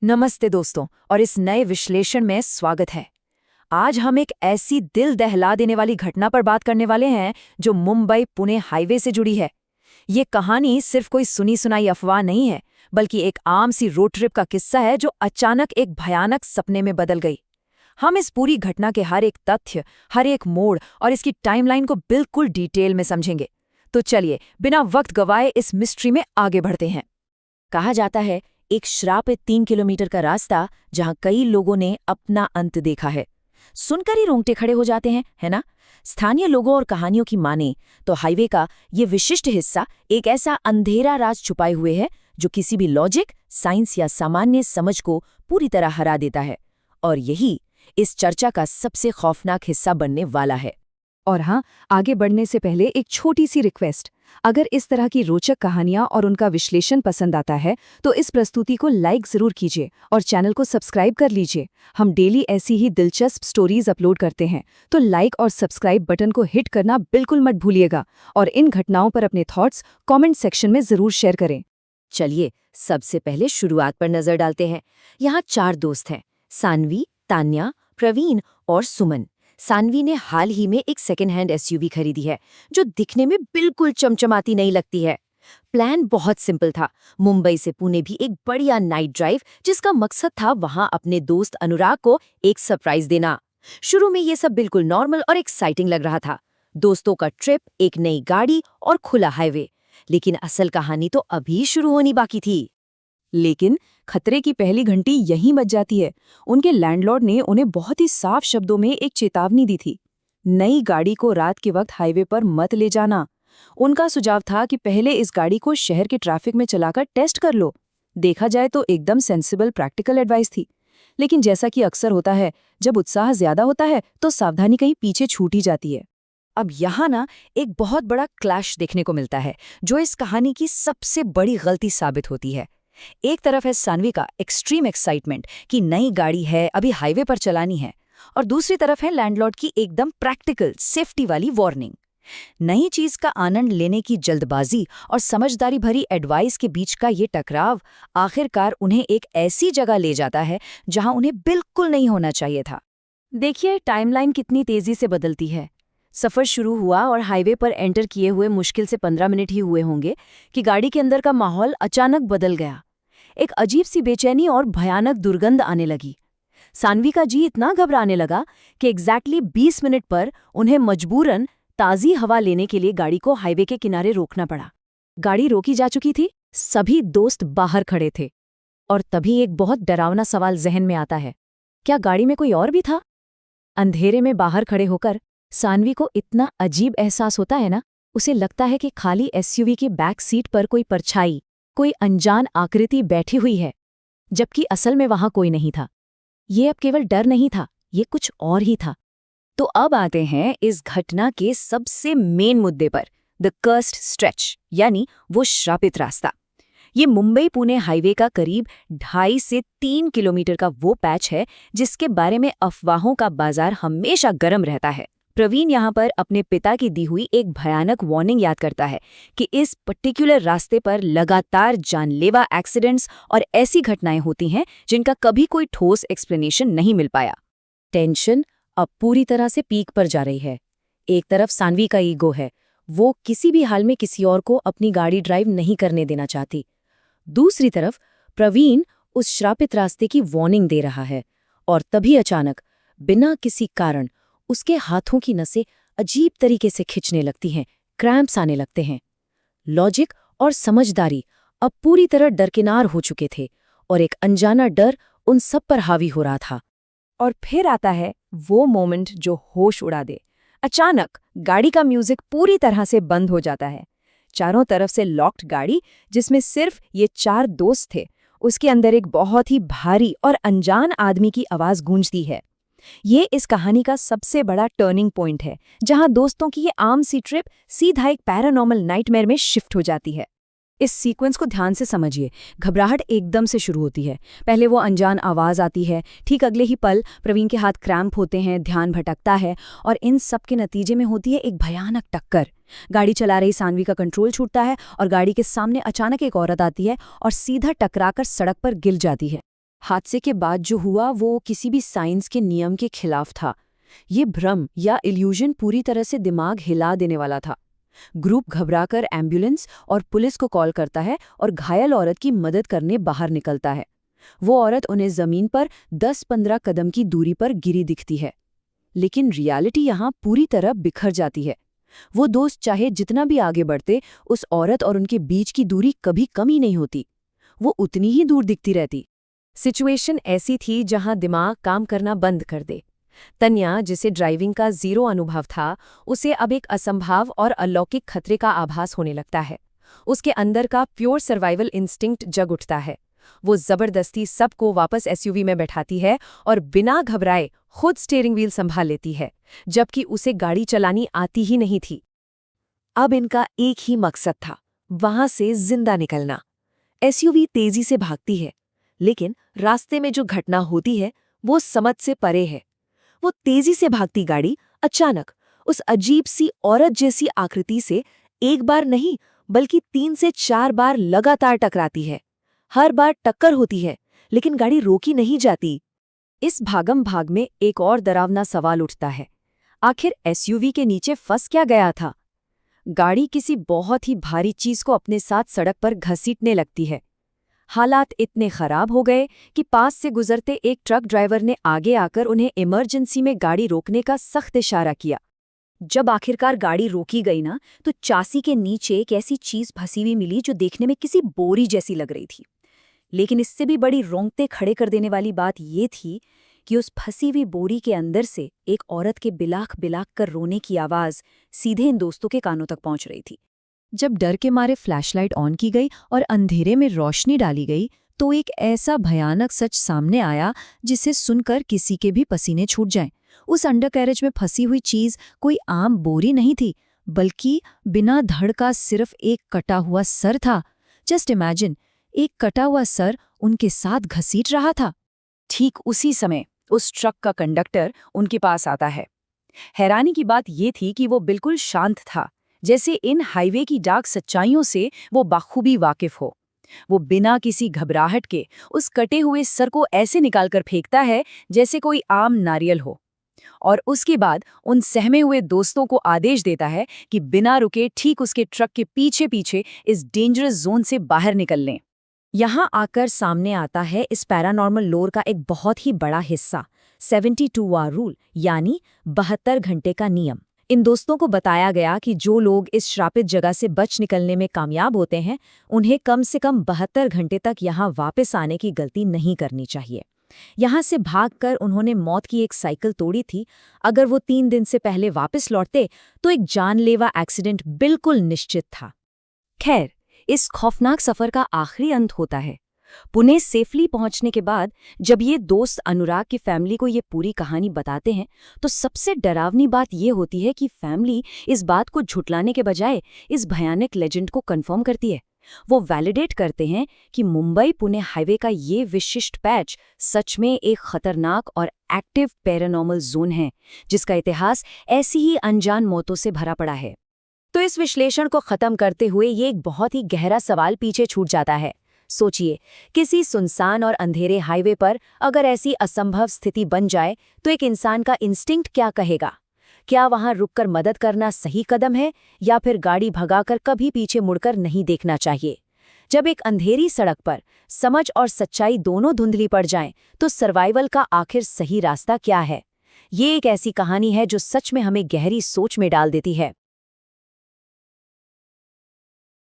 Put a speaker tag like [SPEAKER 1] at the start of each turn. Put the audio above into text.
[SPEAKER 1] नमस्ते दोस्तों, और इस नए विश्लेषण में स्वागत है। आज हम एक ऐसी दिल दहला देने वाली घटना पर बात करने वाले हैं जो मुंबई पुणे हाईवे से जुड़ी है। ये कहानी सिर्फ कोई सुनी सुनाई अफवाह नहीं है, बल्कि एक आम सी रोड ट्रिप का किस्सा है जो अचानक एक भयानक सपने में बदल गई। हम इस पूरी घटना के हर एक तथ्य, हर एक मोड़ और इसकी टाइमलाइन को बिल्कुल डिटेल में समझेंगे। तो चलिए, बिना वक्त गवाए इस मिस्ट्री में आगे बढ़ते हैं। कहा जाता है, एक श्रापित 3 किलोमीटर का रास्ता जहां कई लोगों ने अपना अंत देखा है। सुनकर ही रोंगटे खड़े हो जाते हैं, है ना? स्थानीय लोगों और कहानियों की माने तो हाईवे का ये विशिष्ट हिस्सा एक ऐसा अंधेरा राज छुपाए हुए है जो किसी भी लॉजिक, साइंस या सामान्य समझ को पूरी तरह हरा देता है। और यही इस चर्चा का सबसे खौफनाक हिस्सा बनने वाला है।
[SPEAKER 2] और हाँ, आगे बढ़ने से पहले एक छोटी सी रिक्वेस्ट। अगर इस तरह की रोचक कहानियां और उनका विश्लेषण पसंद आता है तो इस प्रस्तुति को लाइक जरूर कीजिए और चैनल को सब्सक्राइब कर लीजिए। हम डेली ऐसी ही दिलचस्प स्टोरीज अपलोड करते हैं, तो लाइक और सब्सक्राइब बटन को हिट करना बिल्कुल मत भूलिएगा और इन घटनाओं पर अपने थॉट्स कमेंट सेक्शन में जरूर शेयर करें।
[SPEAKER 1] चलिए, सबसे पहले शुरुआत पर नजर डालते हैं। यहाँ 4 दोस्त हैं, सानवी, तान्या, प्रवीण और सुमन। सानवी ने हाल ही में एक सेकेंड हैंड एसयूवी खरीदी है जो दिखने में बिल्कुल चमचमाती नहीं लगती है। प्लान बहुत सिंपल था, मुंबई से पुणे भी एक बढ़िया नाइट ड्राइव, जिसका मकसद था वहां अपने दोस्त अनुराग को एक सरप्राइज देना। शुरू में ये सब बिल्कुल नॉर्मल और एक्साइटिंग लग रहा था। दोस्तों का ट्रिप, एक नई गाड़ी और खुला हाईवे। लेकिन असल कहानी तो अभी शुरू होनी बाकी थी।
[SPEAKER 2] लेकिन खतरे की पहली घंटी यहीं बज जाती है। उनके लैंडलॉर्ड ने उन्हें बहुत ही साफ शब्दों में एक चेतावनी दी थी। नई गाड़ी को रात के वक्त हाईवे पर मत ले जाना। उनका सुझाव था कि पहले इस गाड़ी को शहर के ट्रैफिक में चलाकर टेस्ट कर लो। देखा जाए तो एकदम सेंसिबल प्रैक्टिकल एडवाइस थी। लेकिन जैसा कि अक्सर होता है, जब उत्साह ज्यादा होता है तो सावधानी कहीं पीछे छूट ही जाती है।
[SPEAKER 1] अब यहाँ ना एक बहुत बड़ा क्लैश देखने को मिलता है, जो इस कहानी की सबसे बड़ी गलती साबित होती है। एक तरफ है सानवी का एक्सट्रीम एक्साइटमेंट कि नई गाड़ी है, अभी हाईवे पर चलानी है, और दूसरी तरफ है लैंडलॉर्ड की एकदम प्रैक्टिकल सेफ्टी वाली वार्निंग। नई चीज का आनंद लेने की जल्दबाजी और समझदारी भरी एडवाइस के बीच का ये टकराव आखिरकार उन्हें एक ऐसी जगह ले जाता है जहां उन्हें बिल्कुल नहीं होना चाहिए था। देखिए, टाइमलाइन कितनी तेजी से बदलती है। सफर शुरू हुआ और हाईवे पर एंटर किए हुए मुश्किल से 15 मिनट ही हुए होंगे कि गाड़ी के अंदर का माहौल अचानक बदल गया। एक अजीब सी बेचैनी और भयानक दुर्गंध आने लगी। सानवी का जी इतना घबराने लगा कि एग्जैक्टली 20 मिनट पर उन्हें मजबूरन ताज़ी हवा लेने के लिए गाड़ी को हाईवे के किनारे रोकना पड़ा। गाड़ी रोकी जा चुकी थी, सभी दोस्त बाहर खड़े थे। और तभी एक बहुत डरावना सवाल जहन में आता है, क्या गाड़ी में कोई और भी था? अंधेरे में बाहर खड़े होकर सानवी को इतना अजीब एहसास होता है ना, उसे लगता है कि खाली एसयूवी की बैक सीट पर कोई परछाई, कोई अनजान आकृति बैठी हुई है, जबकि असल में वहां कोई नहीं था। ये अब केवल डर नहीं था, ये कुछ और ही था। तो अब आते हैं इस घटना के सबसे मेन मुद्दे पर, द कर्स्ड स्ट्रेच, यानी वो श्रापित रास्ता। ये मुंबई पुणे हाईवे का करीब 2.5 से 3 किलोमीटर का वो पैच है जिसके बारे में अफवाहों का बाजार हमेशा गर्म रहता है। प्रवीण यहाँ पर अपने पिता की दी हुई एक भयानक वार्निंग याद करता है कि इस पर्टिकुलर रास्ते पर लगातार जानलेवा एक्सीडेंट्स और ऐसी घटनाएं होती हैं जिनका कभी कोई ठोस एक्सप्लेनेशन नहीं मिल पाया। टेंशन अब पूरी तरह से पीक पर जा रही है। एक तरफ सानवी का ईगो है, वो किसी भी हाल में किसी और को अपनी गाड़ी ड्राइव नहीं करने देना चाहती। दूसरी तरफ प्रवीण उस श्रापित रास्ते की वार्निंग दे रहा है, और तभी अचानक बिना किसी कारण उसके हाथों की नसें अजीब तरीके से खिंचने लगती हैं, क्रैम्प्स आने लगते हैं। लॉजिक और समझदारी अब पूरी तरह दरकिनार हो चुके थे और एक अनजाना डर उन सब पर हावी हो रहा था।
[SPEAKER 2] और फिर आता है वो मोमेंट जो होश उड़ा दे। अचानक गाड़ी का म्यूजिक पूरी तरह से बंद हो जाता है। चारों तरफ से लॉक्ड गाड़ी, जिसमें सिर्फ ये 4 दोस्त थे, उसके अंदर एक बहुत ही भारी और अनजान आदमी की आवाज गूंजती है। ये इस कहानी का सबसे बड़ा टर्निंग पॉइंट है, जहां दोस्तों की ये आम सी ट्रिप सीधा एक पैरानॉर्मल नाइटमेयर में शिफ्ट हो जाती है। इस सीक्वेंस को ध्यान से समझिए। घबराहट एकदम से शुरू होती है। पहले वो अनजान आवाज आती है, ठीक अगले ही पल प्रवीण के हाथ क्रैम्प होते हैं, ध्यान भटकता है, और इन सब के नतीजे में होती है एक भयानक टक्कर। गाड़ी चला रही सानवी का कंट्रोल छूटता है और गाड़ी के सामने अचानक एक औरत आती है और सीधा टकराकर सड़क पर गिर जाती है। हादसे के बाद जो हुआ वो किसी भी साइंस के नियम के खिलाफ था। ये भ्रम या इल्यूजन पूरी तरह से दिमाग हिला देने वाला था। ग्रुप घबराकर एम्बुलेंस और पुलिस को कॉल करता है और घायल औरत की मदद करने बाहर निकलता है। वो औरत उन्हें जमीन पर 10-15 कदम की दूरी पर गिरी दिखती है। लेकिन रियलिटी यहाँ पूरी तरह बिखर जाती है। वो दोस्त चाहे जितना भी आगे बढ़ते, उस औरत और उनके बीच की दूरी कभी कम ही नहीं होती। वो उतनी ही दूर दिखती रहती। सिचुएशन ऐसी थी जहां दिमाग काम करना बंद कर दे। तन्या, जिसे ड्राइविंग का जीरो अनुभव था, उसे अब एक असंभाव और अलौकिक खतरे का आभास होने लगता है। उसके अंदर का प्योर सर्वाइवल इंस्टिंक्ट जग उठता है। वो जबरदस्ती सबको वापस एसयूवी में बैठाती है और बिना घबराए खुद स्टीयरिंग व्हील संभाल लेती है, जबकि उसे गाड़ी चलानी आती ही नहीं थी। अब इनका एक ही मकसद था, वहां से जिंदा निकलना। एसयूवी तेजी से भागती है, लेकिन रास्ते में जो घटना होती है वो समझ से परे है। वो तेजी से भागती गाड़ी अचानक उस अजीब सी औरत जैसी आकृति से एक बार नहीं बल्कि 3 से 4 बार लगातार टकराती है। हर बार टक्कर होती है, लेकिन गाड़ी रोकी नहीं जाती। इस भागम भाग में एक और डरावना सवाल उठता है, आखिर एसयूवी के नीचे फंस क्या गया था? गाड़ी किसी बहुत ही भारी चीज को अपने साथ सड़क पर घसीटने लगती है। हालात इतने खराब हो गए कि पास से गुजरते एक ट्रक ड्राइवर ने आगे आकर उन्हें इमरजेंसी में गाड़ी रोकने का सख्त इशारा किया। जब आखिरकार गाड़ी रोकी गई ना, तो चासी के नीचे एक ऐसी चीज फंसी हुई मिली जो देखने में किसी बोरी जैसी लग रही थी। लेकिन इससे भी बड़ी रोंगटे खड़े कर देने वाली बात ये थी कि उस फंसी हुई बोरी के अंदर से एक औरत के बिलाख बिलाख कर रोने की आवाज सीधे इन दोस्तों के कानों तक पहुंच रही थी। जब डर के मारे फ्लैशलाइट ऑन की गई और अंधेरे में रोशनी डाली गई, तो एक ऐसा भयानक सच सामने आया जिसे सुनकर किसी के भी पसीने छूट जाएं। उस अंडरकैरेज में फंसी हुई चीज कोई आम बोरी नहीं थी, बल्कि बिना धड़ का सिर्फ एक कटा हुआ सर था। जस्ट इमेजिन, एक कटा हुआ सर उनके साथ घसीट रहा था। ठीक उसी समय उस ट्रक का कंडक्टर उनके पास आता है। हैरानी की बात ये थी कि वो बिल्कुल शांत था, जैसे इन हाईवे की डार्क सच्चाइयों से वो बाखूबी वाकिफ हो। वो बिना किसी घबराहट के उस कटे हुए सर को ऐसे निकालकर फेंकता है जैसे कोई आम नारियल हो, और उसके बाद उन सहमे हुए दोस्तों को आदेश देता है कि बिना रुके ठीक उसके ट्रक के पीछे पीछे इस डेंजरस जोन से बाहर निकल लें। यहाँ आकर सामने आता है इस पैरानॉर्मल लोर का एक बहुत ही बड़ा हिस्सा, 72 आवर रूल, यानी 72 घंटे का नियम। इन दोस्तों को बताया गया कि जो लोग इस श्रापित जगह से बच निकलने में कामयाब होते हैं, उन्हें कम से कम 72 घंटे तक यहाँ वापस आने की गलती नहीं करनी चाहिए। यहाँ से भागकर उन्होंने मौत की एक साइकिल तोड़ी थी। अगर वो 3 दिन से पहले वापस लौटते तो एक जानलेवा एक्सीडेंट बिल्कुल निश्चित था। खैर, इस खौफनाक सफर का आखिरी अंत होता है। पुणे सेफली पहुंचने के बाद जब ये दोस्त अनुराग की फैमिली को ये पूरी कहानी बताते हैं, तो सबसे डरावनी बात ये होती है कि फैमिली इस बात को झुटलाने के बजाय इस भयानक लेजेंड को कंफर्म करती है। वो वैलिडेट करते हैं कि मुंबई पुणे हाईवे का ये विशिष्ट पैच सच में एक खतरनाक और एक्टिव पैरानॉर्मल जोन है, जिसका इतिहास ऐसी ही अनजान मौतों से भरा पड़ा है। तो इस विश्लेषण को खत्म करते हुए ये एक बहुत ही गहरा सवाल पीछे छूट जाता है। सोचिए, किसी सुनसान और अंधेरे हाईवे पर अगर ऐसी असंभव स्थिति बन जाए तो एक इंसान का इंस्टिंक्ट क्या कहेगा? क्या वहां रुककर मदद करना सही कदम है, या फिर गाड़ी भगाकर कभी पीछे मुड़कर नहीं देखना चाहिए? जब एक अंधेरी सड़क पर समझ और सच्चाई दोनों धुंधली पड़ जाएं, तो सर्वाइवल का आखिर सही रास्ता क्या है? ये एक ऐसी कहानी है जो सच में हमें गहरी सोच में डाल देती है।